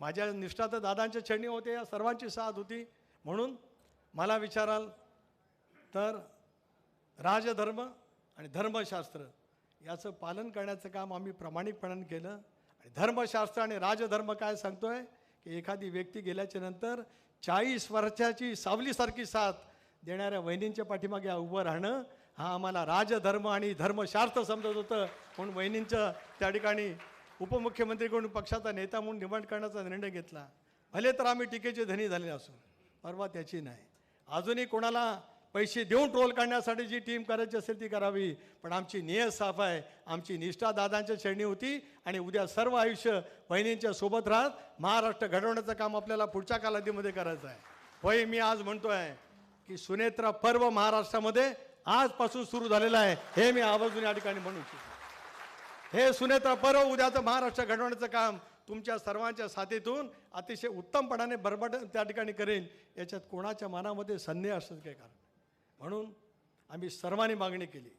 माझ्या निष्ठा तर दादांच्या छेडणी होते, या सर्वांची साथ होती. म्हणून मला विचाराल तर राजधर्म आणि धर्मशास्त्र याचं पालन करण्याचं काम आम्ही प्रामाणिकपणाने केलं. आणि धर्मशास्त्र आणि राजधर्म काय सांगतोय की एखादी व्यक्ती गेल्याच्या नंतर 40 वर्षाची सावलीसारखी साथ देणाऱ्या वहिनींच्या पाठीमागे उभं राहणं हा आम्हाला राजधर्म आणि धर्मशास्त्र समजत होतं. म्हणून वहिनींचं त्या ठिकाणी उपमुख्यमंत्रीकडून पक्षाचा नेता म्हणून निवड करण्याचा निर्णय घेतला. भले तर आम्ही टीकेचे धनी झाले असून परवा त्याची नाही. अजूनही कोणाला पैसे देऊन ट्रोल करण्यासाठी जी टीम करायची असेल ती करावी, पण आमची नियत साफ आहे. आमची निष्ठा दादांच्या छेडणी होती आणि उद्या सर्व आयुष्य बहिणींच्या सोबत राहत महाराष्ट्र घडवण्याचं काम आपल्याला पुढच्या कालावधीमध्ये करायचं आहे. होय, मी आज म्हणतोय की सुनेत्रा पर्व महाराष्ट्रामध्ये आजपासून सुरू झालेलं आहे, हे मी आवर्जून या ठिकाणी म्हणू इच्छितो. हे सुनेत्रा पर्व उद्याचं महाराष्ट्र घडवण्याचं काम तुमच्या सर्वांच्या साथीतून अतिशय उत्तमपणाने बरबट त्या ठिकाणी करेन, याच्यात कोणाच्या मनामध्ये संदेह असत काय कारण. म्हणून आम्ही सर्वांनी मागणी केली